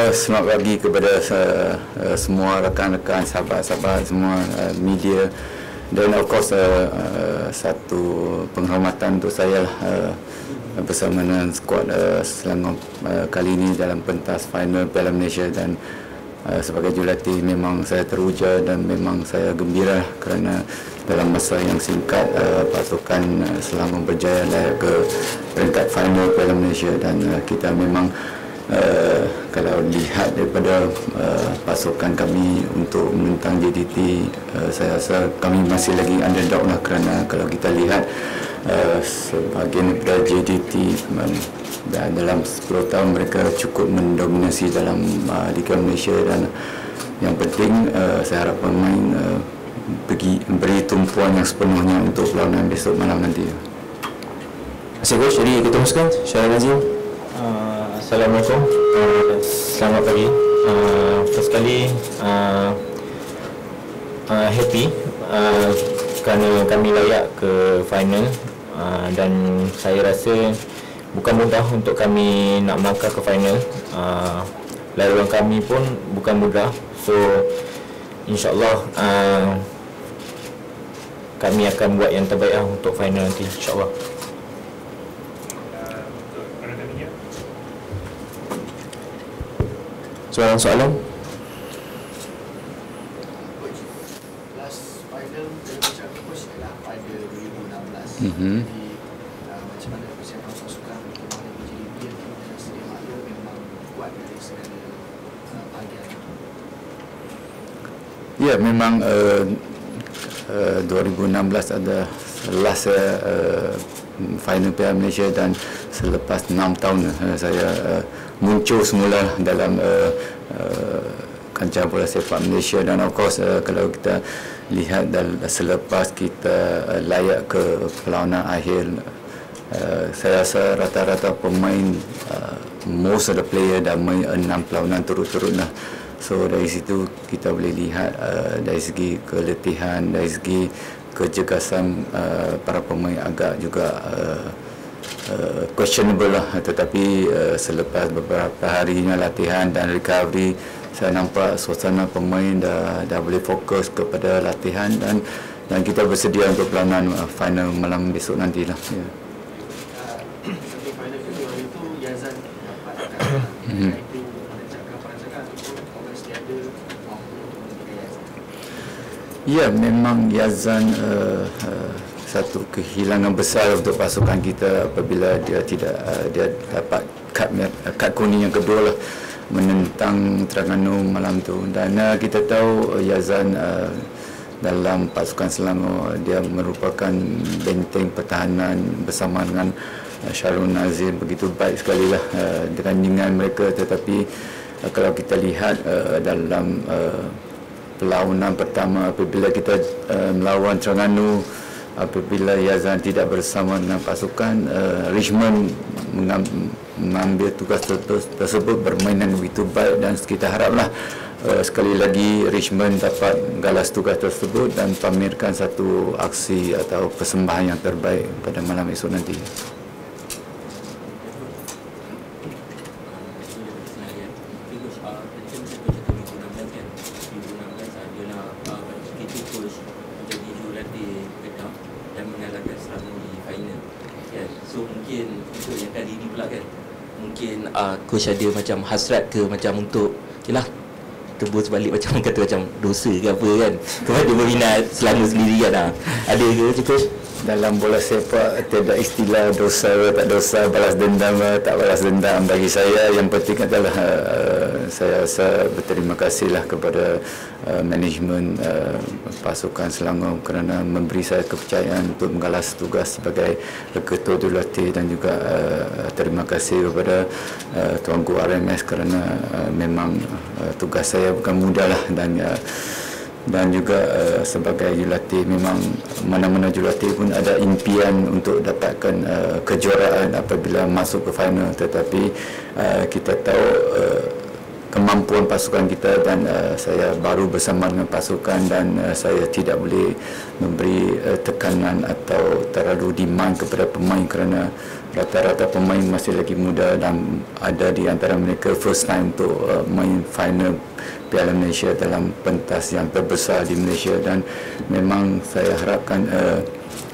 Selamat pagi kepada semua rakan-rakan, sahabat-sahabat semua media, dan of course satu penghormatan untuk saya bersama dengan skuad Selangor kali ini dalam pentas final Piala Malaysia. Dan sebagai jurulatih memang saya teruja dan memang saya gembira kerana dalam masa yang singkat pasukan Selangor berjaya naik ke peringkat final Piala Malaysia. Dan kita memang kalau lihat daripada pasukan kami untuk menentang JDT, saya rasa kami masih lagi underdog lah, kerana kalau kita lihat sebahagian daripada JDT dan dalam 10 tahun mereka cukup mendominasi dalam Liga Malaysia. Dan yang penting saya harap pemain beri tumpuan yang sepenuhnya untuk perlawanan besok malam nanti. Terima kasih Coach. Jadi kita teruskan Syarul Nazim. Assalamualaikum, selamat pagi. First kali happy kerana kami layak ke final, dan saya rasa bukan mudah untuk kami nak melangkah ke final. Laluan kami pun bukan mudah, so insyaAllah kami akan buat yang terbaik untuk final nanti, insyaAllah. Soalan? Last final Malaysia Coach adalah pada 2016. Jadi macam mana persiapan pasukan untuk menghadapi JDT yang kita sedia maklum memang kuat dari segala bahagian. Ya, memang 2016 ada last final Piala Malaysia, dan selepas 6 tahun saya muncul semula dalam kancah bola sepak Malaysia. Dan of course kalau kita lihat selepas kita layak ke perlawanan akhir, saya rasa rata-rata pemain most of the player dah main 6 perlawanan turut-turut lah. So dari situ kita boleh lihat dari segi keletihan, dari segi kecergasan para pemain agak juga questionable lah. Tetapi selepas beberapa harinya latihan dan recovery, saya nampak suasana pemain dah boleh fokus kepada latihan, dan kita bersedia untuk perlawanan final malam besok nantilah. Ya. Sampai final kedua itu Yazan dapat itu perancakan ataupun orang setiada mampu untuk menjaga Yazan. Ya, memang Yazan satu kehilangan besar untuk pasukan kita apabila dia tidak dia dapat kad kuning yang kedua lah menentang Terengganu malam tu. Dan kita tahu Yazan dalam pasukan Selangor dia merupakan benteng pertahanan bersama dengan Syarul Nazim, begitu baik sekali lah pertandingan mereka. Tetapi kalau kita lihat dalam perlawanan pertama apabila kita melawan Terengganu, apabila Yazan tidak bersama dengan pasukan, Richmond mengambil tugas tersebut, bermain dengan begitu baik, dan kita haraplah sekali lagi Richmond dapat galas tugas tersebut dan pamerkan satu aksi atau persembahan yang terbaik pada malam esok nanti. Coach ada macam hasrat ke, macam untuk yalah tebus balik, macam kata macam dosa ke apa kan kepada peminat Selangor sendiri kan, ada ke Coach? Dalam bola sepak tiada istilah dosa tak dosa, balas dendam tak balas dendam. Bagi saya yang penting adalah saya rasa berterima kasihlah kepada manajemen pasukan Selangor kerana memberi saya kepercayaan untuk menggalas tugas sebagai ketua jurulatih, dan juga terima kasih kepada Tuanku RMS kerana memang tugas saya bukan mudah lah. Dan juga sebagai jurulatih, memang mana-mana jurulatih pun ada impian untuk dapatkan kejuaraan apabila masuk ke final. Tetapi kita tahu kemampuan pasukan kita, dan saya baru bersama dengan pasukan, dan saya tidak boleh memberi tekanan atau terlalu demand kepada pemain kerana rata-rata pemain masih lagi muda dan ada di antara mereka first time untuk main final Piala Malaysia dalam pentas yang terbesar di Malaysia, dan memang saya harapkan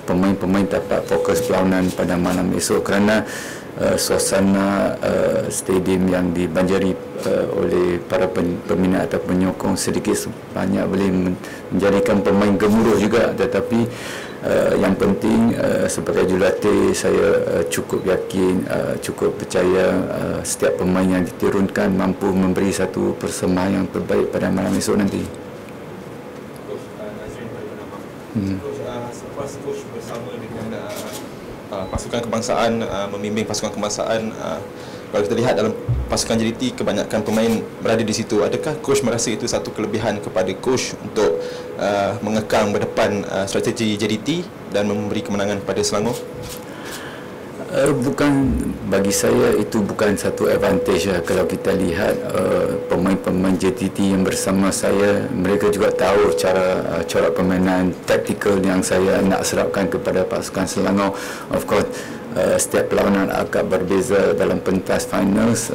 pemain-pemain dapat fokus perlawanan pada malam esok, kerana suasana stadium yang dibanjiri oleh para peminat atau penyokong sedikit sebanyak boleh menjadikan pemain gemuruh juga. Tetapi yang penting sebagai jurulatih saya cukup yakin, cukup percaya setiap pemain yang diturunkan mampu memberi satu persembahan yang terbaik pada malam esok nanti. Selepas coach bersama dengan pasukan kebangsaan, membimbing pasukan kebangsaan, kalau kita lihat dalam pasukan JDT kebanyakan pemain berada di situ, adakah coach merasa itu satu kelebihan kepada coach untuk mengekang berdepan strategi JDT dan memberi kemenangan kepada Selangor? Bukan, bagi saya itu bukan satu advantage lah. Kalau kita lihat pemain-pemain JDT yang bersama saya, mereka juga tahu cara corak permainan taktikal yang saya nak serapkan kepada pasukan Selangor. Of course, setiap perlawanan agak berbeza dalam pentas finals.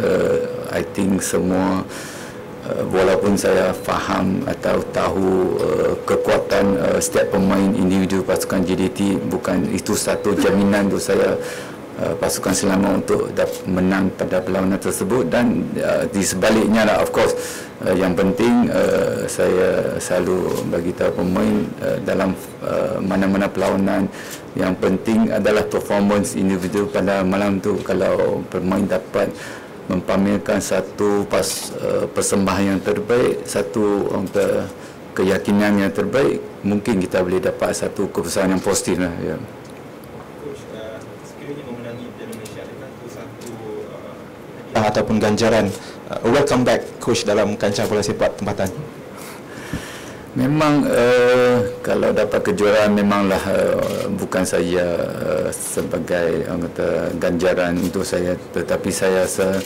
I think semua walaupun saya faham atau tahu kekuatan setiap pemain individu pasukan JDT, bukan itu satu jaminan untuk saya pasukan Selangor untuk menang pada perlawanan tersebut. Dan di sebaliknya lah, of course, yang penting saya selalu bagi tahu pemain dalam mana-mana perlawanan, yang penting adalah performance individu pada malam tu. Kalau pemain dapat mempamerkan satu persembahan yang terbaik, satu keyakinan yang terbaik, mungkin kita boleh dapat satu keputusan yang positif lah, ya. Ataupun ganjaran welcome back coach dalam kancah bola sepak tempatan? Memang kalau dapat kejuaraan memanglah bukan saja sebagai kata ganjaran untuk saya, tetapi saya rasa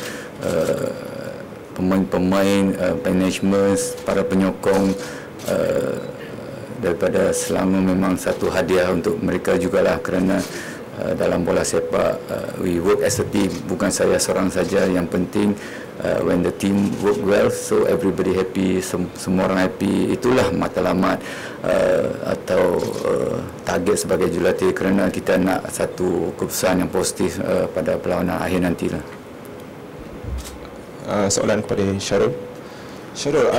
pemain-pemain, management, para penyokong daripada Selangor memang satu hadiah untuk mereka jugalah, kerana dalam bola sepak we work as a team, bukan saya seorang saja. Yang penting when the team work well, so everybody happy, semua orang happy. Itulah matlamat atau target sebagai jurulatih, kerana kita nak satu keputusan yang positif pada perlawanan akhir nantilah. Soalan kepada Syarul. Syarul,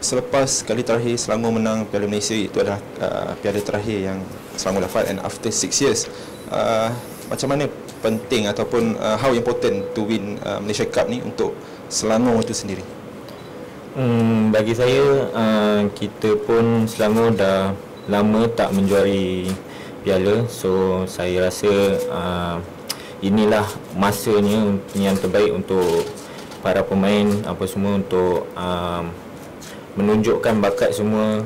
selepas kali terakhir Selangor menang Piala Malaysia, itu adalah piala terakhir yang Selangor dapat, and after 6 years, macam mana penting ataupun how important to win Malaysia Cup ni untuk Selangor itu sendiri? Bagi saya, kita pun Selangor dah lama tak menjuari piala, so saya rasa inilah masanya yang terbaik untuk para pemain apa semua untuk menunjukkan bakat semua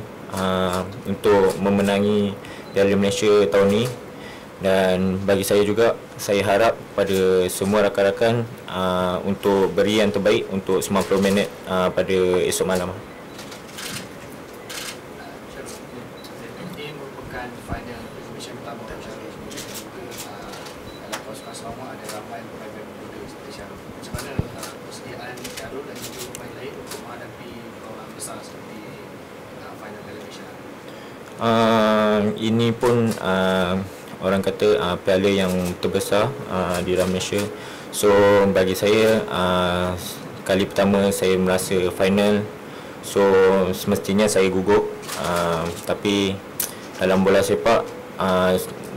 untuk memenangi Piala Malaysia tahun ni. Dan bagi saya juga, saya harap pada semua rakan-rakan untuk beri yang terbaik untuk 90 minit pada esok malam. Ini merupakan final exhibition pertama Syarul dalam pasukan Selangor. Ada ramai pemain muda seperti Syarul. Macam mana persediaan Syarul dan juga pemain lain untuk menghadapi perlawanan besar seperti final Piala Malaysia? Ini pun orang kata piala yang terbesar di dalam Malaysia. So bagi saya, kali pertama saya merasa final, so semestinya saya gugup. Tapi dalam bola sepak,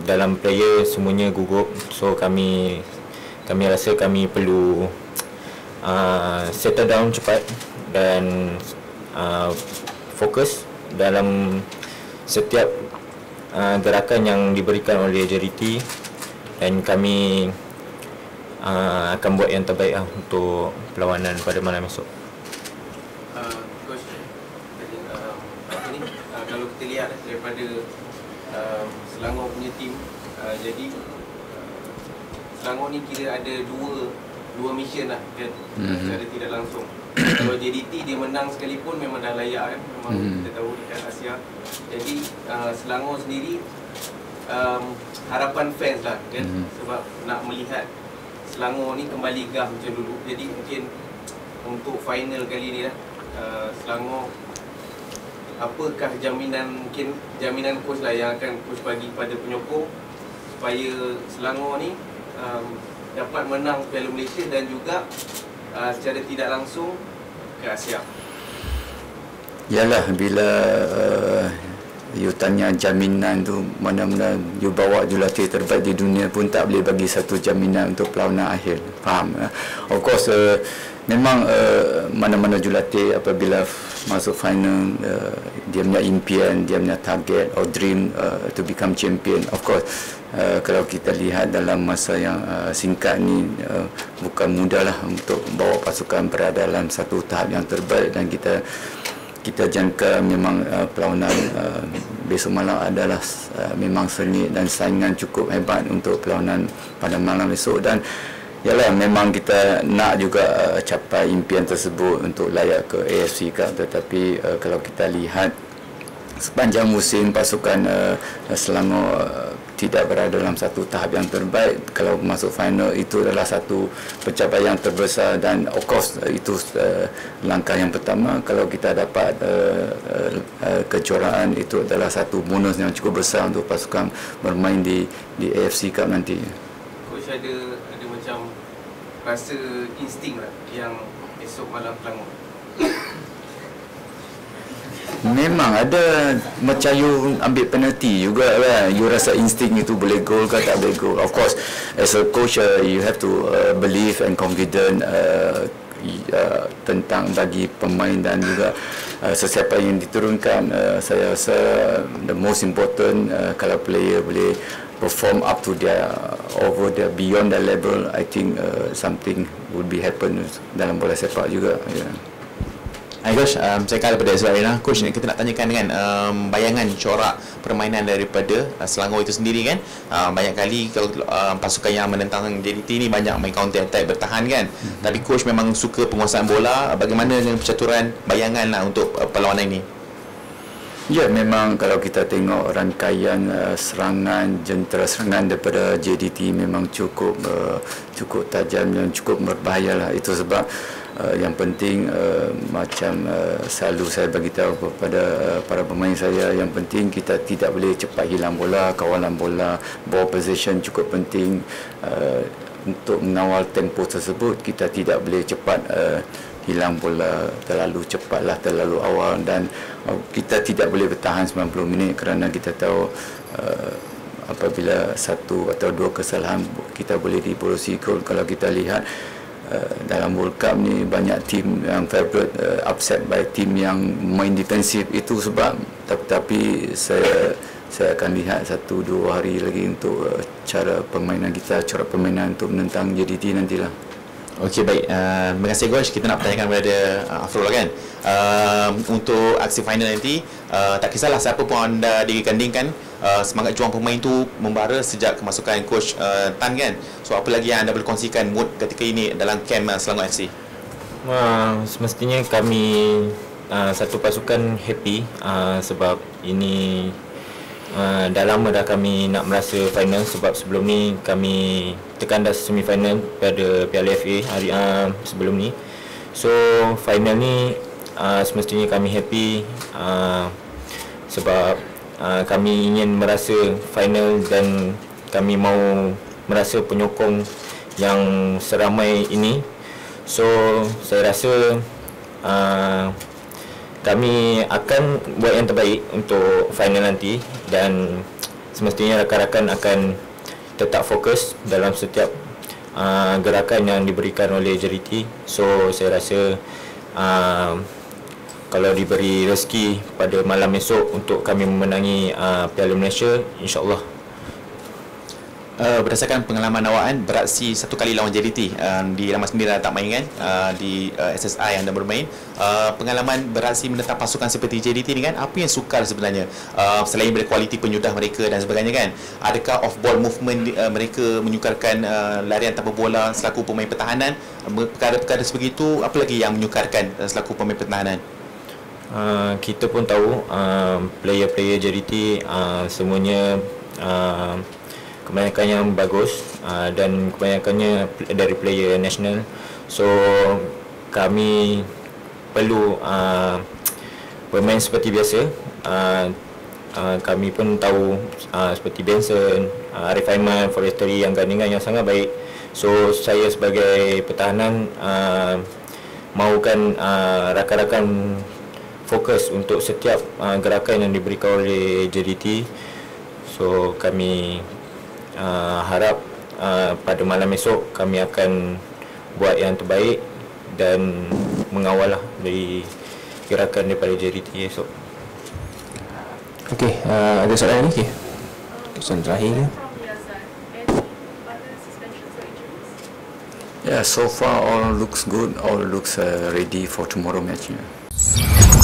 dalam player semuanya gugup. So kami rasa kami perlu settle down cepat dan fokus dalam setiap gerakan yang diberikan oleh JDT, dan kami akan buat yang terbaik untuk perlawanan pada malam esok. Coach, kalau kita lihat daripada Selangor punya tim, jadi Selangor ni kira ada dua mission lah kan, secara tidak langsung. Kalau JDT dia menang sekalipun memang dah layak kan, memang kita tahu dekat Asia. Jadi Selangor sendiri harapan fans lah kan, sebab nak melihat Selangor ni kembali gah macam dulu. Jadi mungkin untuk final kali ni lah, Selangor, apakah jaminan, mungkin jaminan coach lah yang akan coach bagi pada penyokong supaya Selangor ni dapat menang Piala Malaysia dan juga secara tidak langsung ke Asia. Yalah, bila you tanya jaminan tu, mana-mana you bawa jurulatih terbaik di dunia pun tak boleh bagi satu jaminan untuk perlawanan akhir. Faham? Of course, memang mana-mana jurulatih apabila masuk final, dia punya impian, dia punya target or dream to become champion. Of course, kalau kita lihat dalam masa yang singkat ni, bukan mudah lah untuk bawa pasukan berada dalam satu tahap yang terbaik, dan kita jangka memang perlawanan besok malam adalah memang sengit dan saingan cukup hebat untuk perlawanan pada malam esok. Dan yalah, memang kita nak juga capai impian tersebut untuk layak ke AFC Cup, tetapi kalau kita lihat sepanjang musim pasukan Selangor tidak berada dalam satu tahap yang terbaik. Kalau masuk final, itu adalah satu pencapaian yang terbesar, dan of course itu langkah yang pertama. Kalau kita dapat kejuaraan, itu adalah satu bonus yang cukup besar untuk pasukan bermain di AFC Cup nanti. Coach ada macam rasa insting lah yang esok malam Selangor. Memang ada macam you ambil penalti juga lah. You rasa insting itu boleh gol ke tak boleh gol. Of course, as a coach, you have to believe and confident tentang bagi pemain dan juga sesiapa yang diturunkan. Saya rasa the most important, kalau player boleh perform up to their over their beyond their level, I think something would be happen dalam bola sepak juga. Yeah. Coach, saya kala pada Azrael lah. Coach, kita nak tanyakan dengan bayangan corak permainan daripada Selangor itu sendiri kan. Banyak kali kalau pasukan yang menentang JDT ni banyak main counter attack, bertahan kan. Tapi coach memang suka penguasaan bola. Bagaimana dengan percaturan bayangan lah untuk perlawanan ini? Ya, memang kalau kita tengok rangkaian serangan, jentera serangan daripada JDT memang cukup tajam dan cukup berbahaya lah. Itu sebab yang penting macam selalu saya bagi tahu kepada para pemain saya, yang penting kita tidak boleh cepat hilang bola, kawalan bola, ball possession cukup penting. Untuk mengawal tempo tersebut, kita tidak boleh cepat hilang bola terlalu cepatlah, terlalu awal, dan kita tidak boleh bertahan 90 minit kerana kita tahu apabila satu atau dua kesalahan kita boleh dibodosi gol. Kalau kita lihat dalam World Cup ni banyak tim yang favorite upset by tim yang main defensif. Itu sebab, tapi saya akan lihat 1-2 hari lagi untuk cara permainan kita, cara permainan untuk menentang JDT nantilah. Okey, baik. Terima kasih coach. Kita nak bertanyakan kepada Afrul kan. Untuk aksi final nanti, tak kisahlah siapa pun anda digandingkan, semangat juang pemain tu membara sejak kemasukan coach Tan kan. So apa lagi yang anda boleh kongsikan mood ketika ini dalam camp Selangor FC? Semestinya kami satu pasukan happy sebab ini dah lama dah kami nak merasa final, sebab sebelum ni kami tekan dah semi-final pada Piala FA hari sebelum ni. So final ni semestinya kami happy sebab kami ingin merasa final dan kami mau merasa penyokong yang seramai ini. So saya rasa kami akan buat yang terbaik untuk final nanti, dan semestinya rakan-rakan akan tetap fokus dalam setiap gerakan yang diberikan oleh JDT. So saya rasa kalau diberi rezeki pada malam esok untuk kami memenangi Piala Malaysia, insya-Allah. Berdasarkan pengalaman awak beraksi satu kali lawan JDT di Lama Sendiri tak main kan, di SSI yang anda bermain, pengalaman beraksi menentang pasukan seperti JDT ni kan, apa yang sukar sebenarnya selain dari kualiti penyudah mereka dan sebagainya kan? Adakah off ball movement mereka menyukarkan larian tanpa bola selaku pemain pertahanan? Perkara-perkara sebegitu, apa lagi yang menyukarkan selaku pemain pertahanan? Kita pun tahu player-player JDT semuanya kebanyakan yang bagus dan kebanyakannya dari player national. So kami perlu bermain seperti biasa. Kami pun tahu seperti Benson, Arif Aiman, Forestry yang gandingan yang sangat baik. So saya sebagai pertahanan mahukan rakan-rakan fokus untuk setiap gerakan yang diberikan oleh JDT. So kami harap pada malam esok kami akan buat yang terbaik dan mengawal dari gerakan daripada JDT esok. Okey, ada soalan lagi? Soalan terakhir ke? Yeah, so far all looks good, all looks ready for tomorrow match. Yeah.